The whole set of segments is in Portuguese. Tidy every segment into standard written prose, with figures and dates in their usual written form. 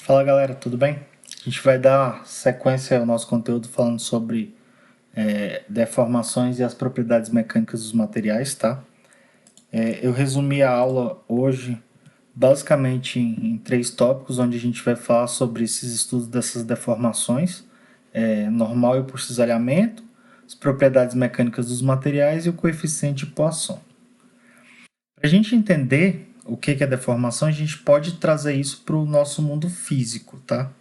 Fala galera, tudo bem? A gente vai dar sequência ao nosso conteúdo falando sobre deformações e as propriedades mecânicas dos materiais, tá? Eu resumi a aula hoje basicamente em três tópicos, onde a gente vai falar sobre esses estudos dessas deformações, normal e por cisalhamento, as propriedades mecânicas dos materiais e o coeficiente de Poisson. Para a gente entender o que é deformação, a gente pode trazer isso para o nosso mundo físico, tá?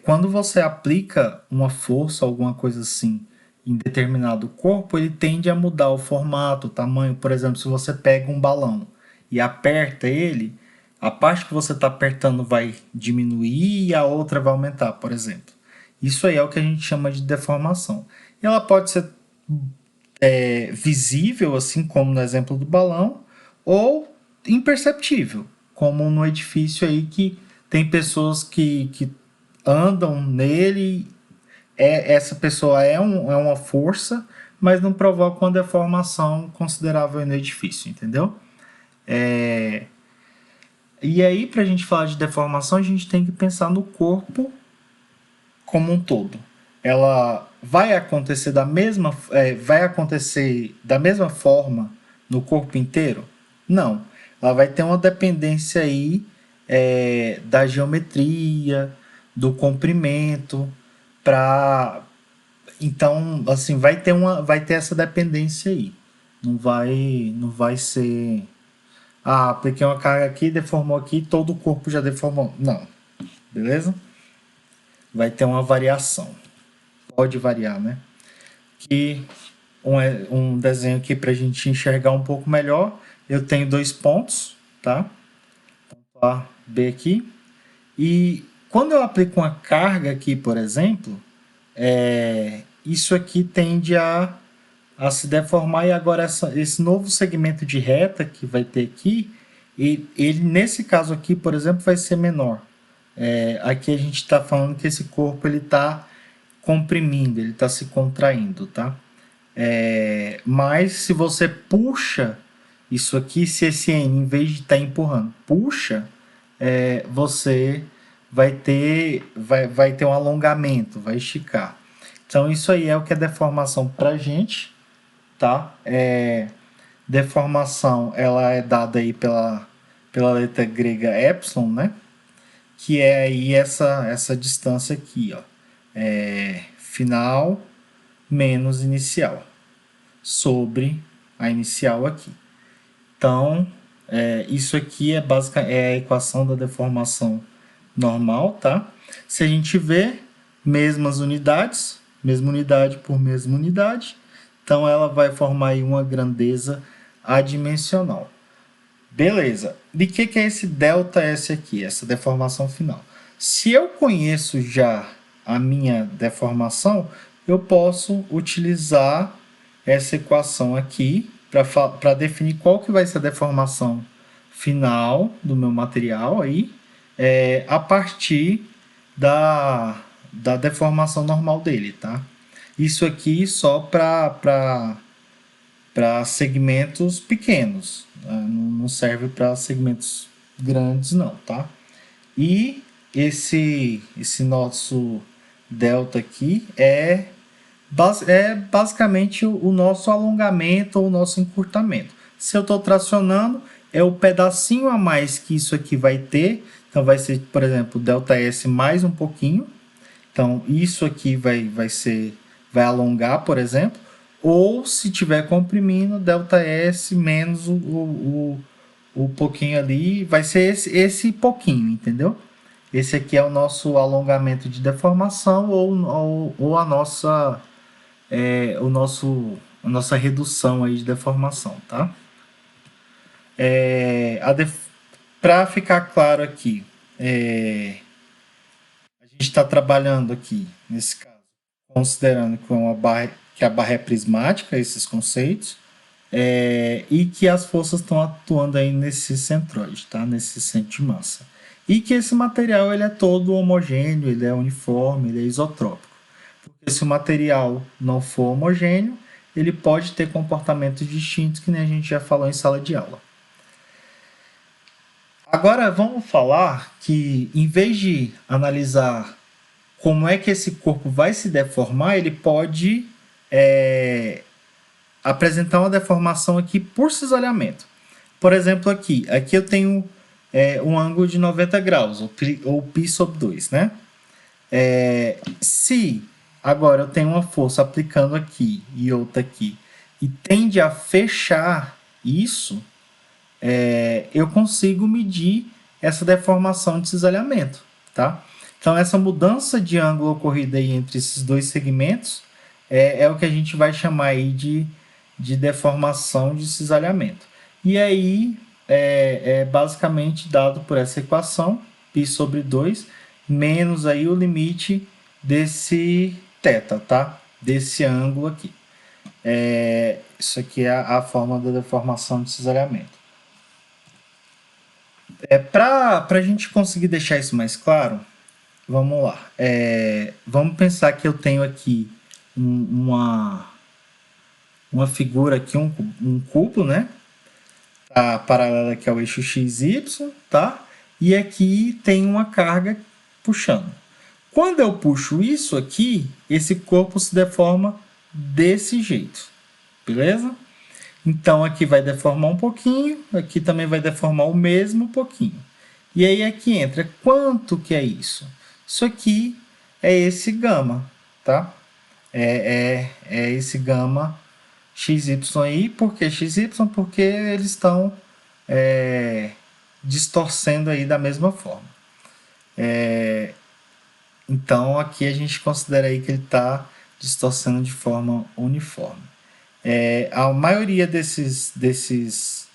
Quando você aplica uma força, alguma coisa assim, em determinado corpo, ele tende a mudar o formato, o tamanho. Por exemplo, se você pega um balão e aperta ele, a parte que você está apertando vai diminuir e a outra vai aumentar, por exemplo. Isso aí é o que a gente chama de deformação. E ela pode ser visível, assim como no exemplo do balão, ou imperceptível, como no edifício aí que tem pessoas que andam nele, essa pessoa é uma força, mas não provoca uma deformação considerável no edifício, entendeu? E aí, para a gente falar de deformação, a gente tem que pensar no corpo como um todo. Ela vai acontecer da mesma forma no corpo inteiro? Não. Ela vai ter uma dependência aí da geometria, do comprimento, para então assim vai ter essa dependência aí. Não vai ser apliquei uma carga aqui, deformou aqui, todo o corpo já deformou. Não. Beleza? Vai ter uma variação. Pode variar, né? Que um desenho aqui para a gente enxergar um pouco melhor. Eu tenho dois pontos, tá? Ponto A, B aqui. E quando eu aplico uma carga aqui, por exemplo, isso aqui tende a se deformar e agora esse novo segmento de reta que vai ter aqui, ele nesse caso aqui, por exemplo, vai ser menor. Aqui a gente está falando que esse corpo ele está comprimindo, ele está se contraindo, tá? Mas se você puxa isso aqui, se esse N, em vez de estar empurrando, puxa, você vai ter um alongamento, vai esticar. Então isso aí é o que é deformação para a gente, tá? Deformação ela é dada aí pela letra grega epsilon, né? Que é aí essa distância aqui, ó. Final menos inicial sobre a inicial aqui. Então, isso aqui é a equação da deformação normal, tá? Se a gente vê mesmas unidades, mesma unidade por mesma unidade, então ela vai formar aí uma grandeza adimensional. Beleza. De que é esse ΔS aqui, essa deformação final? Se eu conheço já a minha deformação, eu posso utilizar essa equação aqui para definir qual que vai ser a deformação final do meu material aí, a partir da deformação normal dele, tá? Isso aqui só para segmentos pequenos, não serve para segmentos grandes não, tá? E esse nosso delta aqui é basicamente o nosso alongamento ou o nosso encurtamento. Se eu estou tracionando, é o pedacinho a mais que isso aqui vai ter. Então vai ser, por exemplo, ΔS mais um pouquinho. Então isso aqui vai alongar, por exemplo. Ou se estiver comprimindo, ΔS menos o pouquinho ali, vai ser esse pouquinho, entendeu? Esse aqui é o nosso alongamento de deformação ou a nossa a nossa redução aí de deformação, tá? Para ficar claro aqui, a gente está trabalhando aqui, nesse caso, considerando que a barra é prismática, esses conceitos, e que as forças estão atuando aí nesse centroide, tá? Nesse centro de massa. E que esse material ele é todo homogêneo, ele é uniforme, ele é isotrópico. Porque se o material não for homogêneo, ele pode ter comportamentos distintos, que nem a gente já falou em sala de aula. Agora vamos falar que, em vez de analisar como é que esse corpo vai se deformar, ele pode apresentar uma deformação aqui por cisalhamento. Por exemplo, aqui eu tenho um ângulo de 90 graus, ou π sobre 2, né? Se agora eu tenho uma força aplicando aqui e outra aqui e tende a fechar isso, eu consigo medir essa deformação de cisalhamento, tá? Então, essa mudança de ângulo ocorrida aí entre esses dois segmentos é o que a gente vai chamar aí de deformação de cisalhamento. E aí, é basicamente dado por essa equação, π sobre 2, menos aí o limite desse θ, tá? Desse ângulo aqui. Isso aqui é a forma da deformação de cisalhamento. Para a gente conseguir deixar isso mais claro, vamos lá. Vamos pensar que eu tenho aqui uma figura aqui, um cubo, né? Tá paralela aqui ao eixo XY, tá? E aqui tem uma carga puxando. Quando eu puxo isso aqui, esse corpo se deforma desse jeito, beleza? Então aqui vai deformar um pouquinho, aqui também vai deformar o mesmo pouquinho. E aí aqui entra quanto que é isso? Isso aqui é esse gama, tá? É esse gama XY aí, por que XY? Porque eles estão distorcendo aí da mesma forma. Então aqui a gente considera aí que ele está distorcendo de forma uniforme. A maioria desses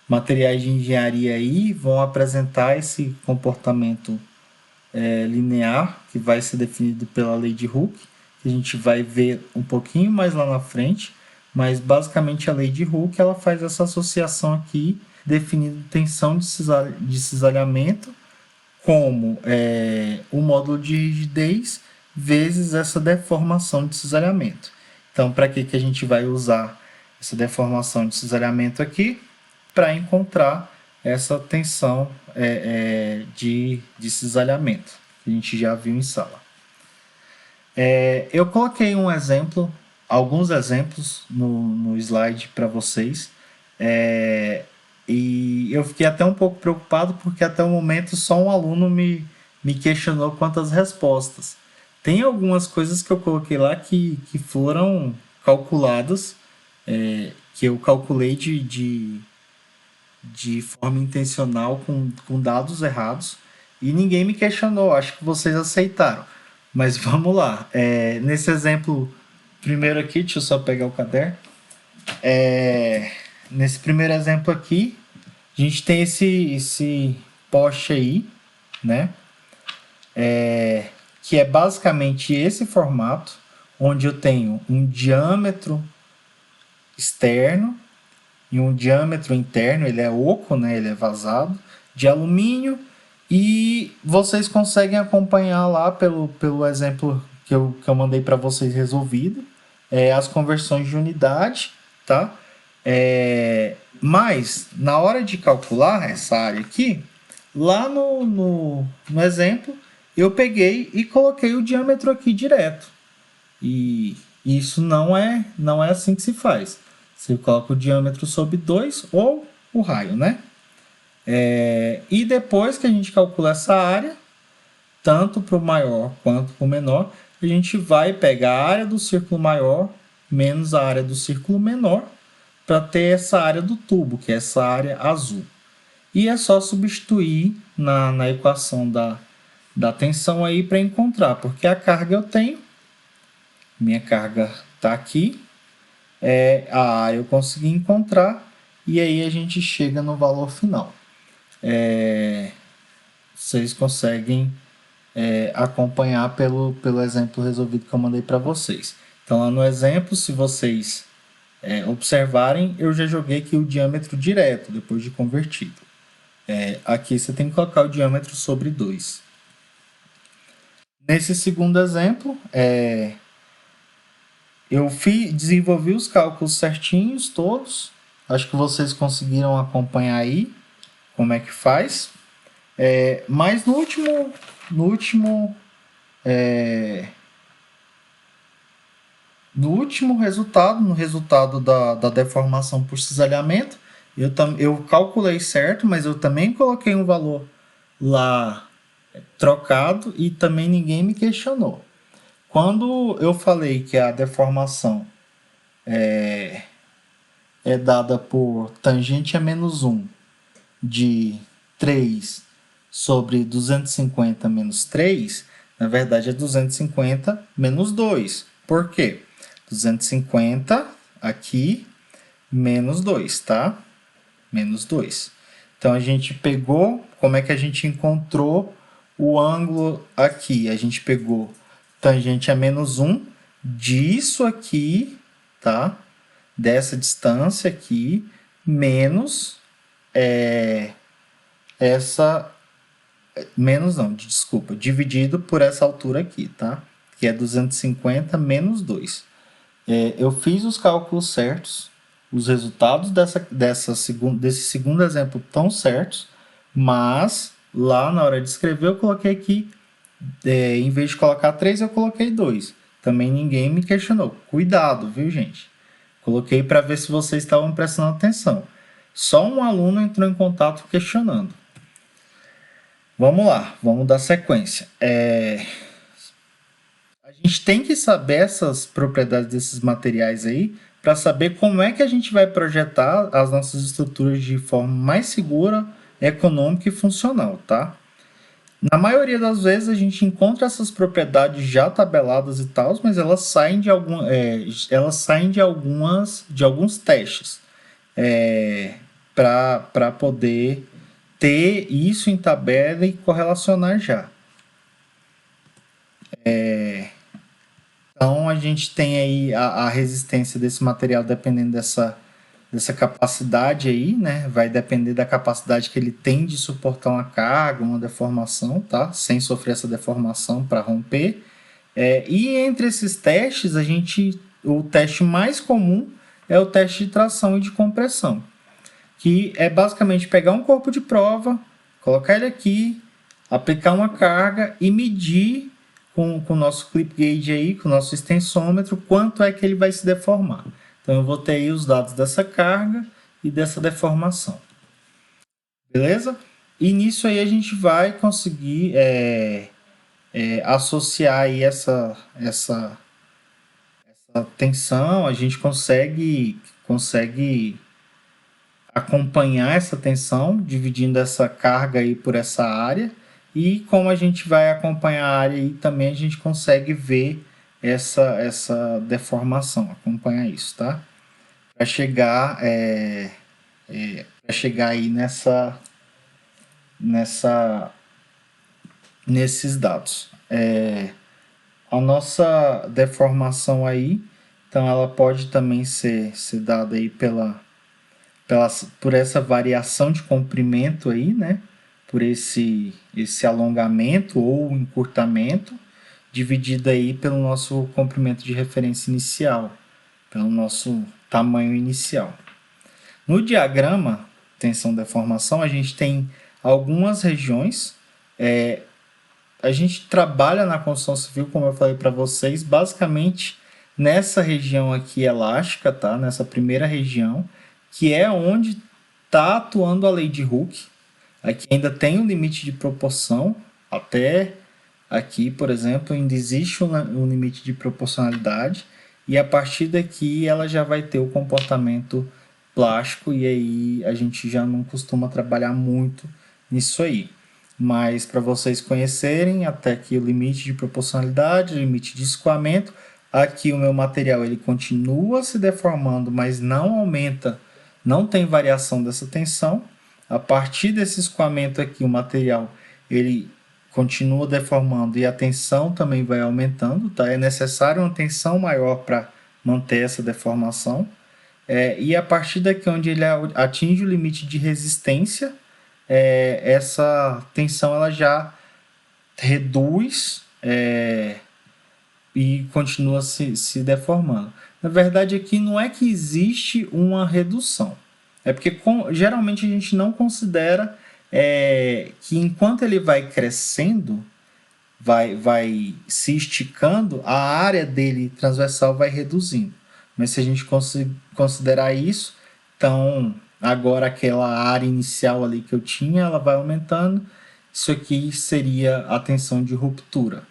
materiais de engenharia aí vão apresentar esse comportamento linear, que vai ser definido pela lei de Hooke, que a gente vai ver um pouquinho mais lá na frente, mas basicamente a lei de Hooke ela faz essa associação aqui, definindo tensão de cisalhamento como o módulo de rigidez vezes essa deformação de cisalhamento. Então, para que a gente vai usar essa deformação de cisalhamento aqui? Para encontrar essa tensão de cisalhamento, que a gente já viu em sala. Eu coloquei um exemplo, alguns exemplos no slide para vocês, e eu fiquei até um pouco preocupado porque até o momento só um aluno me questionou quanto às respostas. Tem algumas coisas que eu coloquei lá que foram calculadas, que eu calculei de forma intencional com dados errados e ninguém me questionou, acho que vocês aceitaram. Mas vamos lá. Nesse exemplo, primeiro aqui, deixa eu só pegar o caderno. Nesse primeiro exemplo aqui, a gente tem esse poste aí, né? Que é basicamente esse formato, onde eu tenho um diâmetro externo e um diâmetro interno, ele é oco, né? Ele é vazado, de alumínio, e vocês conseguem acompanhar lá pelo exemplo que eu mandei para vocês resolvido, as conversões de unidade, tá? Mas, na hora de calcular essa área aqui, lá no exemplo, eu peguei e coloquei o diâmetro aqui direto. E isso não é assim que se faz. Você coloca o diâmetro sobre 2 ou o raio, né? E depois que a gente calcula essa área, tanto para o maior quanto para o menor, a gente vai pegar a área do círculo maior menos a área do círculo menor para ter essa área do tubo, que é essa área azul. E é só substituir na equação da tensão aí para encontrar, porque a carga eu tenho, minha carga está aqui, a área eu consegui encontrar, e aí a gente chega no valor final. Vocês conseguem acompanhar pelo exemplo resolvido que eu mandei para vocês. Então, lá no exemplo, se vocês observarem, eu já joguei aqui o diâmetro direto, depois de convertido. Aqui você tem que colocar o diâmetro sobre 2. Nesse segundo exemplo, eu desenvolvi os cálculos certinhos, todos. Acho que vocês conseguiram acompanhar aí como é que faz. Mas no último, é, no último resultado, no resultado da deformação por cisalhamento, eu calculei certo, mas eu também coloquei um valor lá trocado e também ninguém me questionou. Quando eu falei que a deformação é dada por tangente a menos um de 3 sobre 250 menos 3, na verdade é 250 menos 2. Por quê? 250 aqui menos 2, tá? Menos 2. Então a gente pegou, como é que a gente encontrou o ângulo aqui? A gente pegou tangente a menos um disso aqui, tá? Dessa distância aqui, menos essa. Menos não, desculpa, dividido por essa altura aqui, tá? Que é 250 menos 2. Eu fiz os cálculos certos, os resultados desse segundo exemplo estão certos, mas lá na hora de escrever eu coloquei aqui, em vez de colocar 3, eu coloquei 2. Também ninguém me questionou. Cuidado, viu, gente? Coloquei para ver se vocês estavam prestando atenção. Só um aluno entrou em contato questionando. Vamos lá, vamos dar sequência. A gente tem que saber essas propriedades desses materiais aí para saber como é que a gente vai projetar as nossas estruturas de forma mais segura, econômica e funcional, tá? Na maioria das vezes a gente encontra essas propriedades já tabeladas e tal, mas elas saem de alguns testes para poder ter isso em tabela e correlacionar já. Então a gente tem aí a resistência desse material dependendo dessa capacidade aí, né? Vai depender da capacidade que ele tem de suportar uma carga, uma deformação, tá? Sem sofrer essa deformação para romper. E entre esses testes, o teste mais comum é o teste de tração e de compressão, que é basicamente pegar um corpo de prova, colocar ele aqui, aplicar uma carga e medir com o nosso clip gauge aí, com o nosso extensômetro, quanto é que ele vai se deformar. Então eu vou ter aí os dados dessa carga e dessa deformação. Beleza? E nisso aí a gente vai conseguir associar aí essa tensão, a gente consegue acompanhar essa tensão, dividindo essa carga aí por essa área. E como a gente vai acompanhar a área aí, também a gente consegue ver essa deformação, acompanhar isso, tá? Para chegar, chegar aí nesses dados. A nossa deformação aí, então ela pode também ser dada aí por essa variação de comprimento aí, né? Por esse alongamento ou encurtamento, dividido aí pelo nosso comprimento de referência inicial, pelo nosso tamanho inicial. No diagrama tensão-deformação, a gente tem algumas regiões. A gente trabalha na construção civil, como eu falei para vocês, basicamente nessa região aqui elástica, tá? Nessa primeira região, que é onde está atuando a lei de Hooke. Aqui ainda tem um limite de proporção, até aqui, por exemplo, ainda existe um limite de proporcionalidade, e a partir daqui ela já vai ter o comportamento plástico, e aí a gente já não costuma trabalhar muito nisso aí. Mas para vocês conhecerem, até aqui o limite de proporcionalidade, o limite de escoamento, aqui o meu material ele continua se deformando, mas não aumenta, não tem variação dessa tensão. A partir desse escoamento aqui, o material ele continua deformando e a tensão também vai aumentando, tá? É necessário uma tensão maior para manter essa deformação. E a partir daqui onde ele atinge o limite de resistência, essa tensão ela já reduz e continua se deformando. Na verdade, aqui não é que existe uma redução. É porque geralmente a gente não considera é que enquanto ele vai crescendo, vai se esticando, a área dele transversal vai reduzindo. Mas se a gente considerar isso, então agora aquela área inicial ali que eu tinha, ela vai aumentando. Isso aqui seria a tensão de ruptura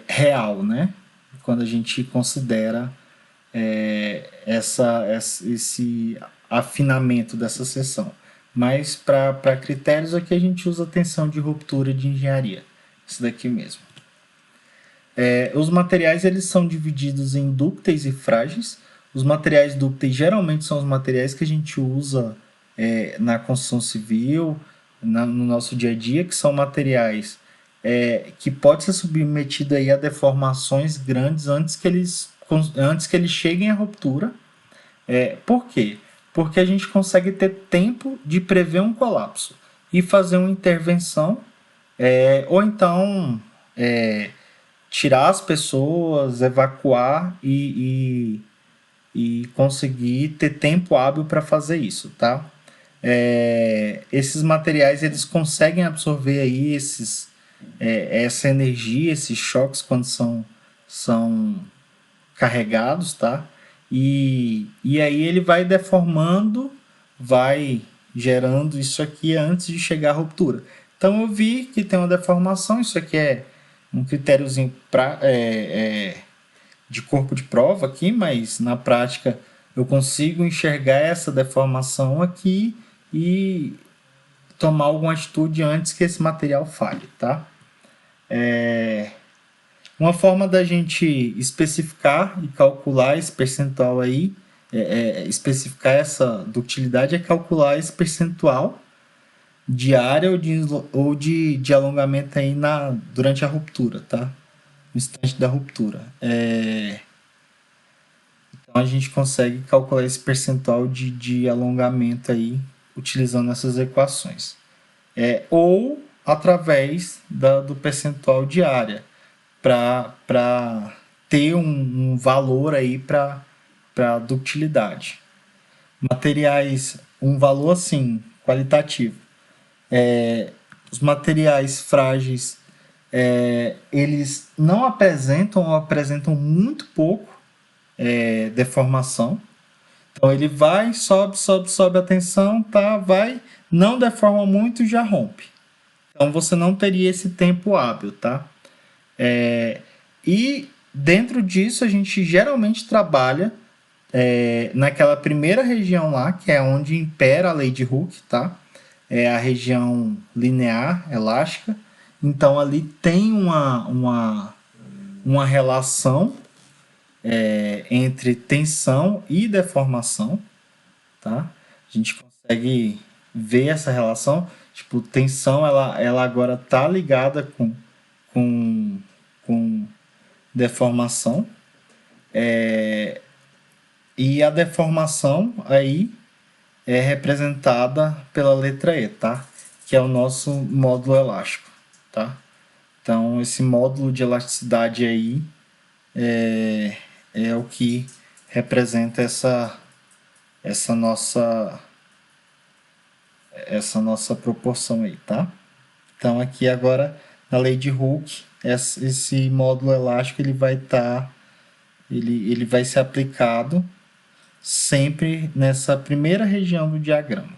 real, né? Quando a gente considera esse afinamento dessa seção. Mas para critérios aqui a gente usa a tensão de ruptura de engenharia. Isso daqui mesmo. Os materiais eles são divididos em dúcteis e frágeis. Os materiais dúcteis geralmente são os materiais que a gente usa na construção civil, no nosso dia a dia, que são materiais que pode ser submetido aí a deformações grandes antes que eles cheguem à ruptura. Por quê? Porque a gente consegue ter tempo de prever um colapso e fazer uma intervenção, ou então tirar as pessoas, evacuar e conseguir ter tempo hábil para fazer isso, tá? Esses materiais eles conseguem absorver aí essa energia, esses choques quando são carregados, tá? E aí ele vai deformando, vai gerando isso aqui antes de chegar à ruptura. Então eu vi que tem uma deformação, isso aqui é um critériozinho de corpo de prova aqui, mas na prática eu consigo enxergar essa deformação aqui e tomar alguma atitude antes que esse material falhe, tá? Uma forma da gente especificar e calcular esse percentual aí, especificar essa ductilidade é calcular esse percentual de área ou de alongamento aí durante a ruptura, tá? No instante da ruptura. Então a gente consegue calcular esse percentual de alongamento aí utilizando essas equações. Ou através do percentual de área para ter um valor aí para ductilidade. Materiais, um valor assim, qualitativo. Os materiais frágeis, eles não apresentam ou apresentam muito pouco deformação. Então ele vai, sobe a tensão, tá, vai, não deforma muito e já rompe. Então você não teria esse tempo hábil, tá? E dentro disso a gente geralmente trabalha naquela primeira região lá, que é onde impera a lei de Hooke, tá? É a região linear, elástica. Então ali tem uma relação entre tensão e deformação, tá? A gente consegue ver essa relação. Tipo, tensão ela agora tá ligada com deformação. E a deformação aí é representada pela letra E, tá? Que é o nosso módulo elástico, tá? Então, esse módulo de elasticidade aí é o que representa essa nossa proporção aí, tá? Então, aqui agora, na lei de Hooke, esse módulo elástico ele vai ele vai ser aplicado sempre nessa primeira região do diagrama.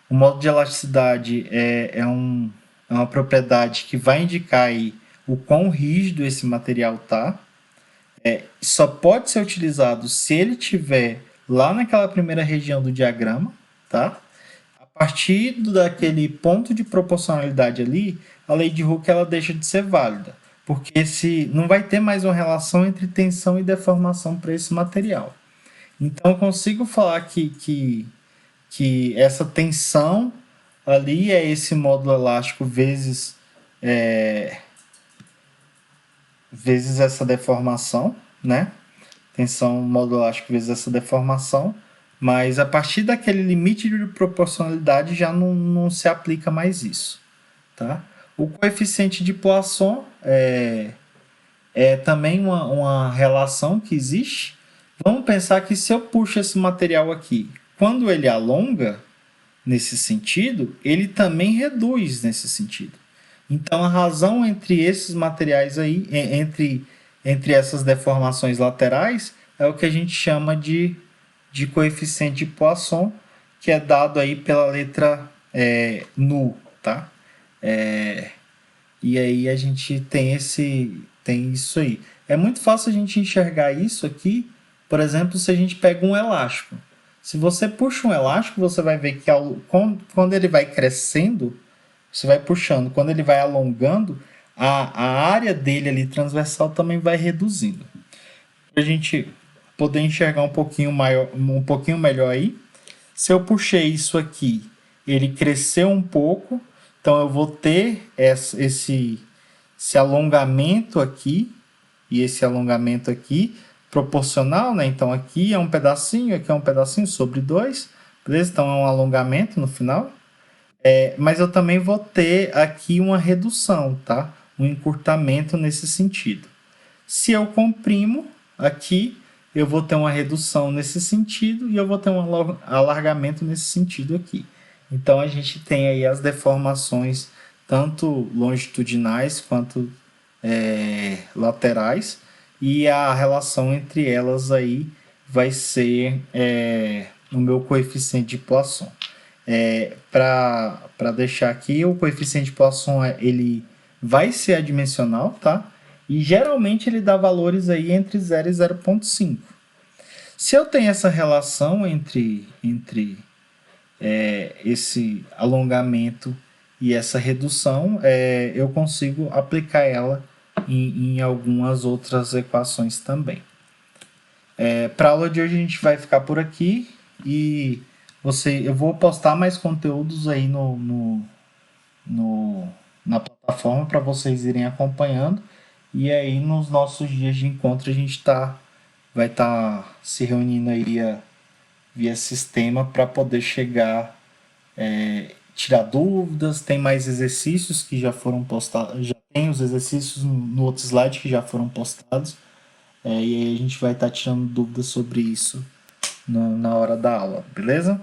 O módulo de elasticidade é uma propriedade que vai indicar aí o quão rígido esse material tá. Só pode ser utilizado se ele tiver lá naquela primeira região do diagrama, tá? A partir daquele ponto de proporcionalidade ali, a lei de Hooke ela deixa de ser válida, porque se não vai ter mais uma relação entre tensão e deformação para esse material. Então eu consigo falar que essa tensão ali é esse módulo elástico vezes essa deformação, né? Tensão módulo elástico vezes essa deformação, mas a partir daquele limite de proporcionalidade já não se aplica mais isso, tá? O coeficiente de Poisson é também uma relação que existe. Vamos pensar que se eu puxo esse material aqui, quando ele alonga nesse sentido, ele também reduz nesse sentido. Então a razão entre esses materiais aí, entre essas deformações laterais, é o que a gente chama de coeficiente de Poisson, que é dado aí pela letra nu, tá? E aí a gente tem isso aí. É muito fácil a gente enxergar isso aqui, por exemplo, se a gente pega um elástico. Se você puxa um elástico, você vai ver que quando ele vai crescendo, você vai puxando, quando ele vai alongando, a área dele ali transversal também vai reduzindo. Para a gente poder enxergar um pouquinho melhor aí, se eu puxei isso aqui, ele cresceu um pouco, então eu vou ter esse alongamento aqui e esse alongamento aqui proporcional, né? Então aqui é um pedacinho sobre dois, beleza? Então é um alongamento no final. Mas eu também vou ter aqui uma redução, tá? Um encurtamento nesse sentido. Se eu comprimo aqui, eu vou ter uma redução nesse sentido e eu vou ter um alargamento nesse sentido aqui. Então a gente tem aí as deformações tanto longitudinais quanto laterais, e a relação entre elas aí vai ser o meu coeficiente de Poisson. Para deixar aqui, o coeficiente de Poisson ele vai ser adimensional, tá? E geralmente ele dá valores aí entre 0 e 0,5. Se eu tenho essa relação entre esse alongamento e essa redução, eu consigo aplicar ela em algumas outras equações também. Para a aula de hoje a gente vai ficar por aqui e eu vou postar mais conteúdos aí na plataforma para vocês irem acompanhando, e aí nos nossos dias de encontro a gente vai estar se reunindo aí via sistema para poder chegar, tirar dúvidas. Tem mais exercícios que já foram postados, já tem os exercícios no outro slide que já foram postados, e aí a gente vai estar tirando dúvidas sobre isso na hora da aula, beleza?